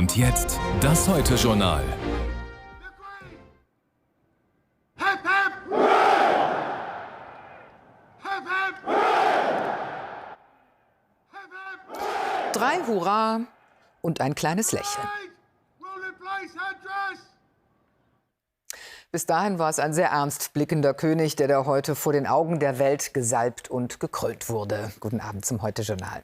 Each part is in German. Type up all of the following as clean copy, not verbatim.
Und jetzt das Heute-Journal. Drei Hurra und ein kleines Lächeln. Bis dahin war es ein sehr ernst blickender König, der da heute vor den Augen der Welt gesalbt und gekrönt wurde. Guten Abend zum Heute-Journal.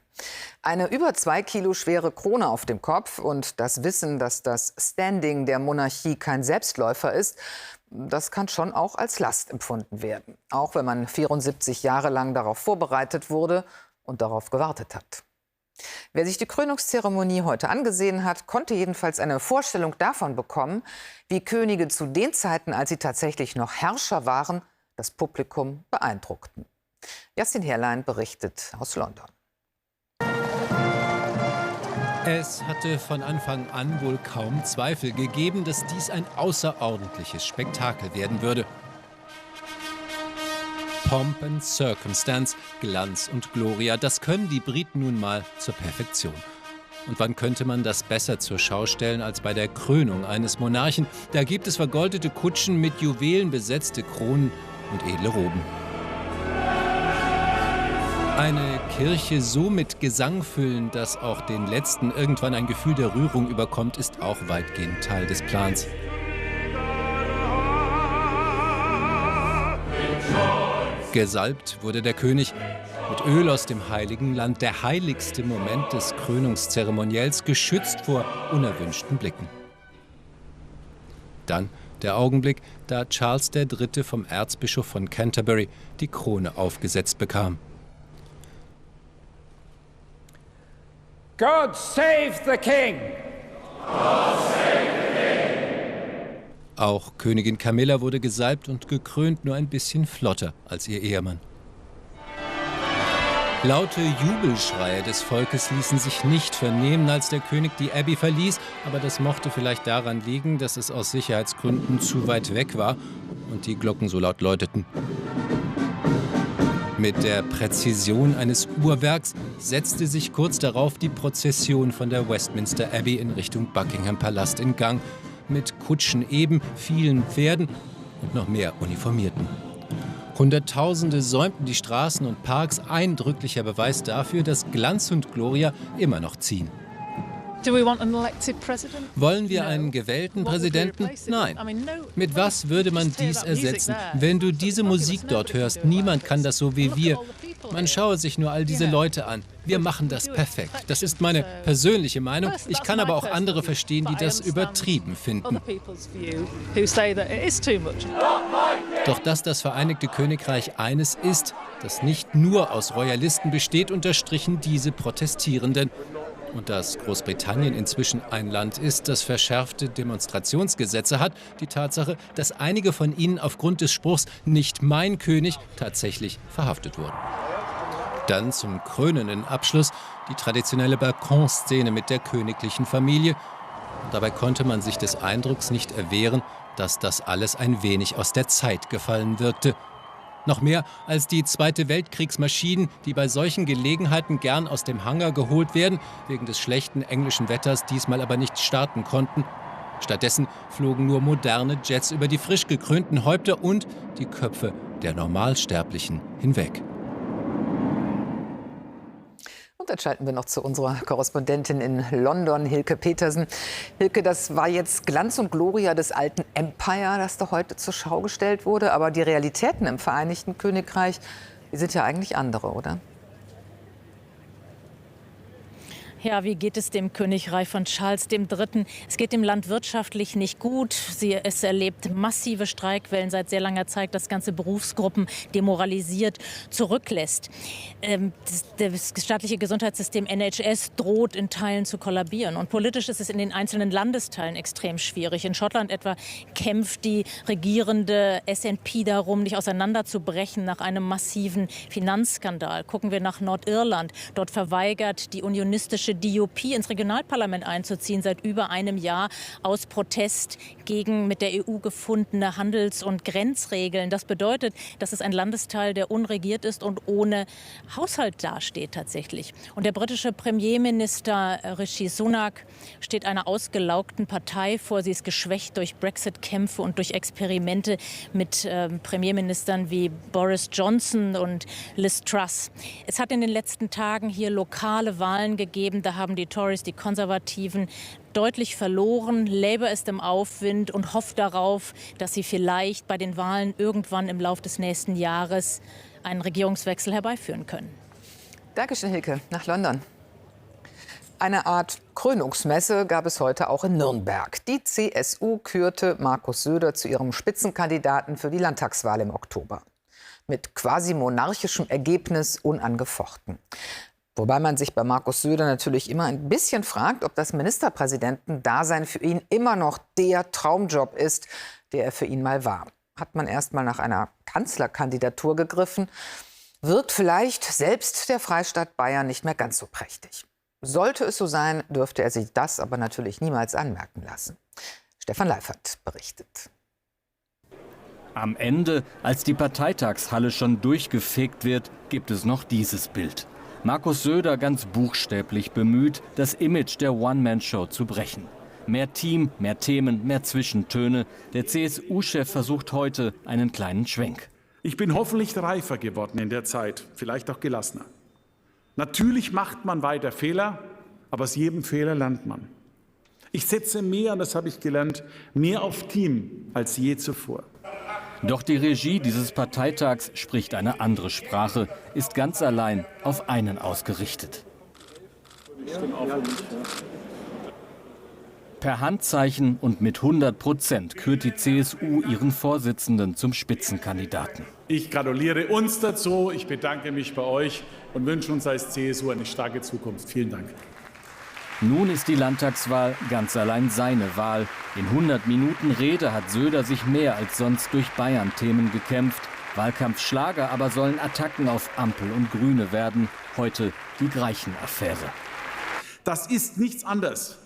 Eine über 2 Kilo schwere Krone auf dem Kopf und das Wissen, dass das Standing der Monarchie kein Selbstläufer ist, das kann schon auch als Last empfunden werden. Auch wenn man 74 Jahre lang darauf vorbereitet wurde und darauf gewartet hat. Wer sich die Krönungszeremonie heute angesehen hat, konnte jedenfalls eine Vorstellung davon bekommen, wie Könige zu den Zeiten, als sie tatsächlich noch Herrscher waren, das Publikum beeindruckten. Jasmin Herrlein berichtet aus London. Es hatte von Anfang an wohl kaum Zweifel gegeben, dass dies ein außerordentliches Spektakel werden würde. Pomp and Circumstance, Glanz und Gloria, das können die Briten nun mal zur Perfektion. Und wann könnte man das besser zur Schau stellen als bei der Krönung eines Monarchen? Da gibt es vergoldete Kutschen mit Juwelen besetzte Kronen und edle Roben. Eine Kirche so mit Gesang füllen, dass auch den Letzten irgendwann ein Gefühl der Rührung überkommt, ist auch weitgehend Teil des Plans. Gesalbt wurde der König mit Öl aus dem Heiligen Land, der heiligste Moment des Krönungszeremoniells, geschützt vor unerwünschten Blicken. Dann der Augenblick, da Charles III. Vom Erzbischof von Canterbury die Krone aufgesetzt bekam. God save the King! God save the King! Auch Königin Camilla wurde gesalbt und gekrönt, nur ein bisschen flotter als ihr Ehemann. Laute Jubelschreie des Volkes ließen sich nicht vernehmen, als der König die Abbey verließ, aber das mochte vielleicht daran liegen, dass es aus Sicherheitsgründen zu weit weg war und die Glocken so laut läuteten. Mit der Präzision eines Uhrwerks setzte sich kurz darauf die Prozession von der Westminster Abbey in Richtung Buckingham Palast in Gang, mit Kutschen eben, vielen Pferden und noch mehr Uniformierten. Hunderttausende säumten die Straßen und Parks, eindrücklicher Beweis dafür, dass Glanz und Gloria immer noch ziehen. Wollen wir einen gewählten Präsidenten? Nein. Mit was würde man dies ersetzen? Wenn du diese Musik dort hörst, niemand kann das so wie wir. Man schaue sich nur all diese Leute an. Wir machen das perfekt. Das ist meine persönliche Meinung. Ich kann aber auch andere verstehen, die das übertrieben finden. Doch dass das Vereinigte Königreich eines ist, das nicht nur aus Royalisten besteht, unterstrichen diese Protestierenden. Und dass Großbritannien inzwischen ein Land ist, das verschärfte Demonstrationsgesetze hat, die Tatsache, dass einige von ihnen aufgrund des Spruchs ''Nicht mein König'' tatsächlich verhaftet wurden. Dann zum krönenden Abschluss die traditionelle Balkonszene mit der königlichen Familie. Und dabei konnte man sich des Eindrucks nicht erwehren, dass das alles ein wenig aus der Zeit gefallen wirkte. Noch mehr als die Zweite Weltkriegsmaschinen, die bei solchen Gelegenheiten gern aus dem Hangar geholt werden, wegen des schlechten englischen Wetters diesmal aber nicht starten konnten. Stattdessen flogen nur moderne Jets über die frisch gekrönten Häupter und die Köpfe der Normalsterblichen hinweg. Und dann schalten wir noch zu unserer Korrespondentin in London, Hilke Petersen. Hilke, das war jetzt Glanz und Gloria des alten Empire, das da heute zur Schau gestellt wurde. Aber die Realitäten im Vereinigten Königreich, die sind ja eigentlich andere, oder? Ja, wie geht es dem Königreich von Charles III.? Es geht dem Land wirtschaftlich nicht gut. Es erlebt massive Streikwellen seit sehr langer Zeit, das ganze Berufsgruppen demoralisiert zurücklässt. Das staatliche Gesundheitssystem NHS droht in Teilen zu kollabieren. Und politisch ist es in den einzelnen Landesteilen extrem schwierig. In Schottland etwa kämpft die regierende SNP darum, nicht auseinanderzubrechen nach einem massiven Finanzskandal. Gucken wir nach Nordirland. Dort verweigert die unionistische DUP ins Regionalparlament einzuziehen, seit über einem Jahr aus Protest gegen mit der EU gefundene Handels- und Grenzregeln. Das bedeutet, dass es ein Landesteil, der unregiert ist und ohne Haushalt dasteht tatsächlich. Und der britische Premierminister Rishi Sunak steht einer ausgelaugten Partei vor. Sie ist geschwächt durch Brexit-Kämpfe und durch Experimente mit Premierministern wie Boris Johnson und Liz Truss. Es hat in den letzten Tagen hier lokale Wahlen gegeben. Da haben die Tories, die Konservativen, deutlich verloren. Labour ist im Aufwind und hofft darauf, dass sie vielleicht bei den Wahlen irgendwann im Laufe des nächsten Jahres einen Regierungswechsel herbeiführen können. Dankeschön, Hilke, nach London. Eine Art Krönungsmesse gab es heute auch in Nürnberg. Die CSU kürte Markus Söder zu ihrem Spitzenkandidaten für die Landtagswahl im Oktober. Mit quasi monarchischem Ergebnis unangefochten. Wobei man sich bei Markus Söder natürlich immer ein bisschen fragt, ob das Ministerpräsidentendasein für ihn immer noch der Traumjob ist, der er für ihn mal war. Hat man erst mal nach einer Kanzlerkandidatur gegriffen, wirkt vielleicht selbst der Freistaat Bayern nicht mehr ganz so prächtig. Sollte es so sein, dürfte er sich das aber natürlich niemals anmerken lassen. Stefan Leifert berichtet. Am Ende, als die Parteitagshalle schon durchgefegt wird, gibt es noch dieses Bild. Markus Söder ganz buchstäblich bemüht, das Image der One-Man-Show zu brechen. Mehr Team, mehr Themen, mehr Zwischentöne. Der CSU-Chef versucht heute einen kleinen Schwenk. Ich bin hoffentlich reifer geworden in der Zeit, vielleicht auch gelassener. Natürlich macht man weiter Fehler, aber aus jedem Fehler lernt man. Ich setze mehr, und das habe ich gelernt, mehr auf Team als je zuvor. Doch die Regie dieses Parteitags spricht eine andere Sprache, ist ganz allein auf einen ausgerichtet. Per Handzeichen und mit 100% kürt die CSU ihren Vorsitzenden zum Spitzenkandidaten. Ich gratuliere uns dazu, ich bedanke mich bei euch und wünsche uns als CSU eine starke Zukunft. Vielen Dank. Nun ist die Landtagswahl ganz allein seine Wahl. In 100 Minuten Rede hat Söder sich mehr als sonst durch Bayern-Themen gekämpft. Wahlkampfschlager aber sollen Attacken auf Ampel und Grüne werden. Heute die Greichen-Affäre. Das ist nichts anderes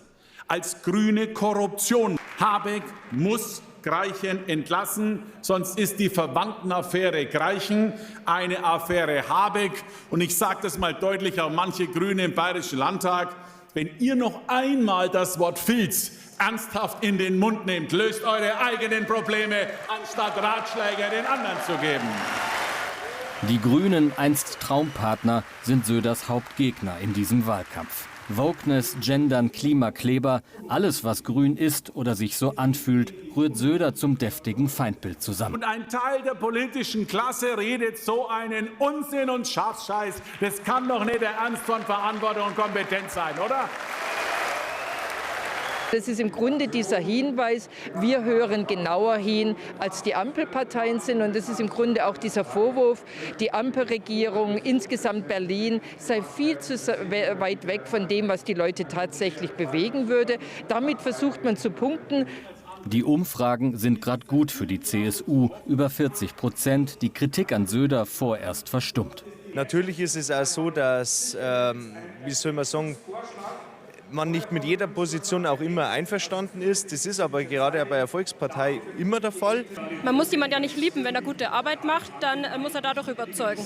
als grüne Korruption. Habeck muss Greichen entlassen, sonst ist die Verwandtenaffäre Greichen eine Affäre Habeck. Und ich sage das mal deutlich, auch manche Grüne im Bayerischen Landtag: Wenn ihr noch einmal das Wort Filz ernsthaft in den Mund nehmt, löst eure eigenen Probleme, anstatt Ratschläge den anderen zu geben. Die Grünen, einst Traumpartner, sind Söders Hauptgegner in diesem Wahlkampf. Wokeness, Gendern, Klimakleber, alles, was grün ist oder sich so anfühlt, rührt Söder zum deftigen Feindbild zusammen. Und ein Teil der politischen Klasse redet so einen Unsinn und Schafscheiß. Das kann doch nicht der Ernst von Verantwortung und Kompetenz sein, oder? Das ist im Grunde dieser Hinweis, wir hören genauer hin, als die Ampelparteien sind. Und das ist im Grunde auch dieser Vorwurf, die Ampelregierung, insgesamt Berlin, sei viel zu weit weg von dem, was die Leute tatsächlich bewegen würde. Damit versucht man zu punkten. Die Umfragen sind gerade gut für die CSU, über 40%. Die Kritik an Söder vorerst verstummt. Natürlich ist es auch so, dass, wie soll man sagen, man nicht mit jeder Position auch immer einverstanden ist. Das ist aber gerade bei der Volkspartei immer der Fall. Man muss jemanden ja nicht lieben. Wenn er gute Arbeit macht, dann muss er dadurch überzeugen.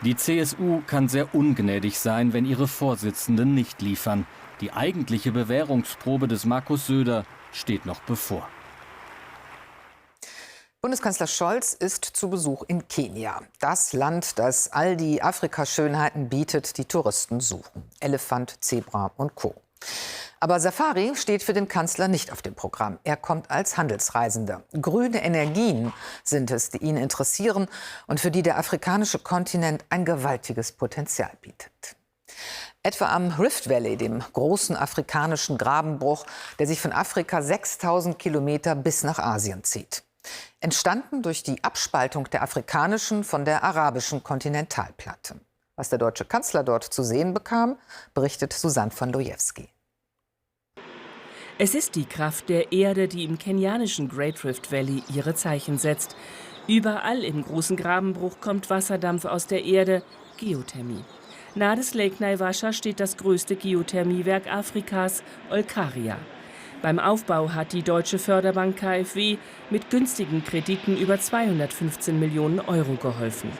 Die CSU kann sehr ungnädig sein, wenn ihre Vorsitzenden nicht liefern. Die eigentliche Bewährungsprobe des Markus Söder steht noch bevor. Bundeskanzler Scholz ist zu Besuch in Kenia. Das Land, das all die Afrikaschönheiten bietet, die Touristen suchen. Elefant, Zebra und Co. Aber Safari steht für den Kanzler nicht auf dem Programm. Er kommt als Handelsreisender. Grüne Energien sind es, die ihn interessieren und für die der afrikanische Kontinent ein gewaltiges Potenzial bietet. Etwa am Rift Valley, dem großen afrikanischen Grabenbruch, der sich von Afrika 6000 Kilometer bis nach Asien zieht. Entstanden durch die Abspaltung der afrikanischen von der arabischen Kontinentalplatte. Was der deutsche Kanzler dort zu sehen bekam, berichtet Susanne von Lojewski. Es ist die Kraft der Erde, die im kenianischen Great Rift Valley ihre Zeichen setzt. Überall im großen Grabenbruch kommt Wasserdampf aus der Erde, Geothermie. Nahe des Lake Naivasha steht das größte Geothermiewerk Afrikas, Olkaria. Beim Aufbau hat die deutsche Förderbank KfW mit günstigen Krediten über 215 Millionen Euro geholfen.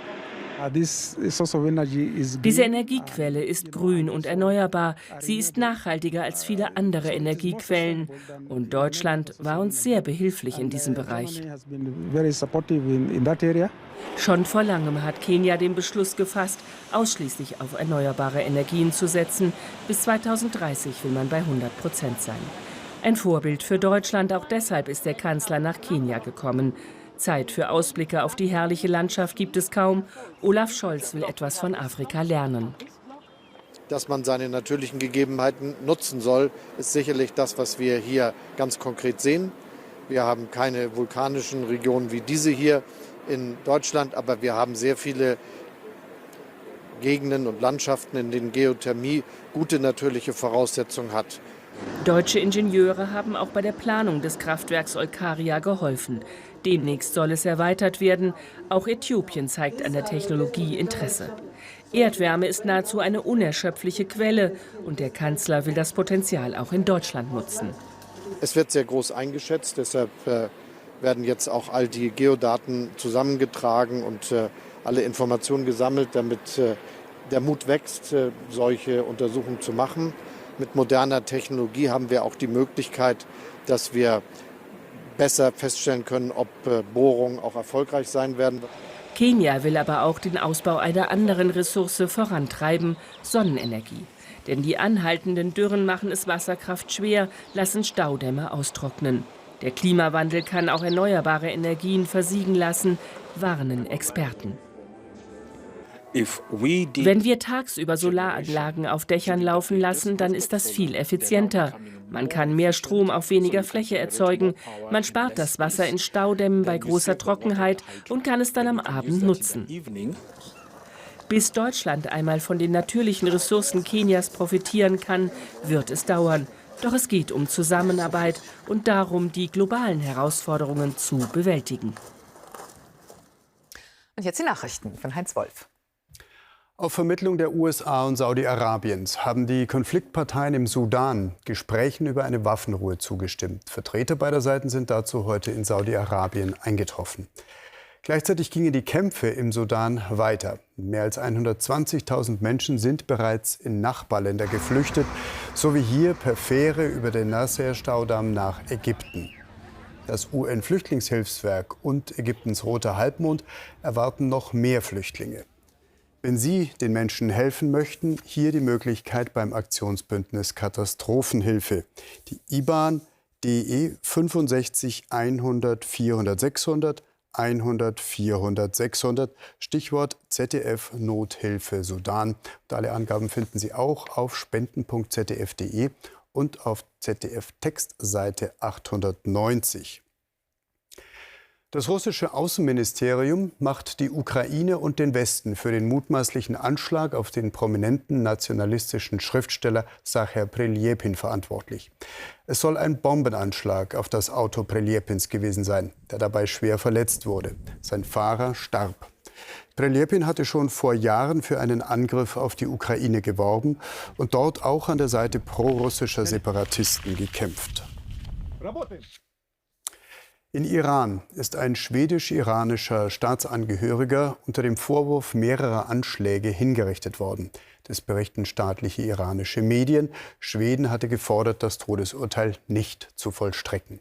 Diese Energiequelle ist grün und erneuerbar. Sie ist nachhaltiger als viele andere Energiequellen. Und Deutschland war uns sehr behilflich in diesem Bereich. Schon vor langem hat Kenia den Beschluss gefasst, ausschließlich auf erneuerbare Energien zu setzen. Bis 2030 will man bei 100% sein. Ein Vorbild für Deutschland, auch deshalb ist der Kanzler nach Kenia gekommen. Zeit für Ausblicke auf die herrliche Landschaft gibt es kaum. Olaf Scholz will etwas von Afrika lernen. Dass man seine natürlichen Gegebenheiten nutzen soll, ist sicherlich das, was wir hier ganz konkret sehen. Wir haben keine vulkanischen Regionen wie diese hier in Deutschland, aber wir haben sehr viele Gegenden und Landschaften, in denen Geothermie gute natürliche Voraussetzungen hat. Deutsche Ingenieure haben auch bei der Planung des Kraftwerks Olkaria geholfen. Demnächst soll es erweitert werden. Auch Äthiopien zeigt an der Technologie Interesse. Erdwärme ist nahezu eine unerschöpfliche Quelle und der Kanzler will das Potenzial auch in Deutschland nutzen. Es wird sehr groß eingeschätzt, deshalb werden jetzt auch all die Geodaten zusammengetragen und alle Informationen gesammelt, damit der Mut wächst, solche Untersuchungen zu machen. Mit moderner Technologie haben wir auch die Möglichkeit, dass wir besser feststellen können, ob Bohrungen auch erfolgreich sein werden. Kenia will aber auch den Ausbau einer anderen Ressource vorantreiben, Sonnenenergie. Denn die anhaltenden Dürren machen es Wasserkraft schwer, lassen Staudämme austrocknen. Der Klimawandel kann auch erneuerbare Energien versiegen lassen, warnen Experten. Wenn wir tagsüber Solaranlagen auf Dächern laufen lassen, dann ist das viel effizienter. Man kann mehr Strom auf weniger Fläche erzeugen, man spart das Wasser in Staudämmen bei großer Trockenheit und kann es dann am Abend nutzen. Bis Deutschland einmal von den natürlichen Ressourcen Kenias profitieren kann, wird es dauern. Doch es geht um Zusammenarbeit und darum, die globalen Herausforderungen zu bewältigen. Und jetzt die Nachrichten von Heinz Wolf. Auf Vermittlung der USA und Saudi-Arabiens haben die Konfliktparteien im Sudan Gesprächen über eine Waffenruhe zugestimmt. Vertreter beider Seiten sind dazu heute in Saudi-Arabien eingetroffen. Gleichzeitig gingen die Kämpfe im Sudan weiter. Mehr als 120.000 Menschen sind bereits in Nachbarländer geflüchtet, so wie hier per Fähre über den Nasser-Staudamm nach Ägypten. Das UN-Flüchtlingshilfswerk und Ägyptens Roter Halbmond erwarten noch mehr Flüchtlinge. Wenn Sie den Menschen helfen möchten, hier die Möglichkeit beim Aktionsbündnis Katastrophenhilfe. Die IBAN DE 65 100 400 600 100 400 600, Stichwort ZDF Nothilfe Sudan. Und alle Angaben finden Sie auch auf spenden.zdf.de und auf ZDF-Textseite 890. Das russische Außenministerium macht die Ukraine und den Westen für den mutmaßlichen Anschlag auf den prominenten nationalistischen Schriftsteller Sacher Preljepin verantwortlich. Es soll ein Bombenanschlag auf das Auto Preljepins gewesen sein, der dabei schwer verletzt wurde. Sein Fahrer starb. Preljepin hatte schon vor Jahren für einen Angriff auf die Ukraine geworben und dort auch an der Seite prorussischer Separatisten gekämpft. In Iran ist ein schwedisch-iranischer Staatsangehöriger unter dem Vorwurf mehrerer Anschläge hingerichtet worden. Das berichten staatliche iranische Medien. Schweden hatte gefordert, das Todesurteil nicht zu vollstrecken.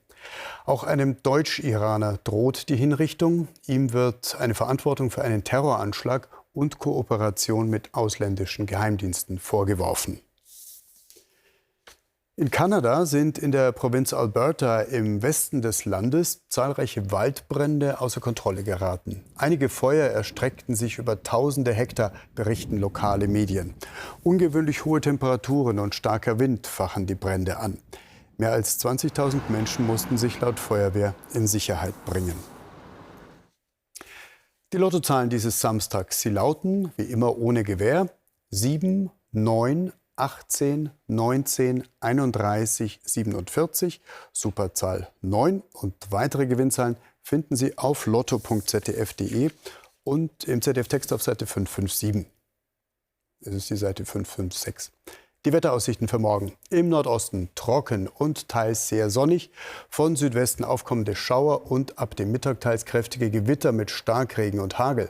Auch einem Deutsch-Iraner droht die Hinrichtung. Ihm wird eine Verantwortung für einen Terroranschlag und Kooperation mit ausländischen Geheimdiensten vorgeworfen. In Kanada sind in der Provinz Alberta im Westen des Landes zahlreiche Waldbrände außer Kontrolle geraten. Einige Feuer erstreckten sich über tausende Hektar, berichten lokale Medien. Ungewöhnlich hohe Temperaturen und starker Wind fachen die Brände an. Mehr als 20.000 Menschen mussten sich laut Feuerwehr in Sicherheit bringen. Die Lottozahlen dieses Samstags, sie lauten, wie immer ohne Gewähr, 7, 9, 18, 19, 31, 47, Superzahl 9 und weitere Gewinnzahlen finden Sie auf lotto.zdf.de und im ZDF-Text auf Seite 557. Es ist die Seite 556. Die Wetteraussichten für morgen. Im Nordosten trocken und teils sehr sonnig. Von Südwesten aufkommende Schauer und ab dem Mittag teils kräftige Gewitter mit Starkregen und Hagel.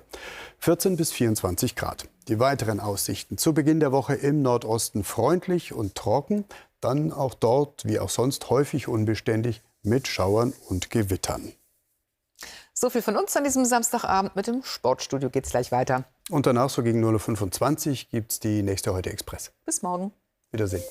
14 bis 24 Grad. Die weiteren Aussichten. Zu Beginn der Woche im Nordosten freundlich und trocken. Dann auch dort, wie auch sonst, häufig unbeständig mit Schauern und Gewittern. So viel von uns an diesem Samstagabend. Mit dem Sportstudio geht's gleich weiter. Und danach, so gegen 0:25 Uhr, gibt es die nächste Heute Express. Bis morgen. Wiedersehen.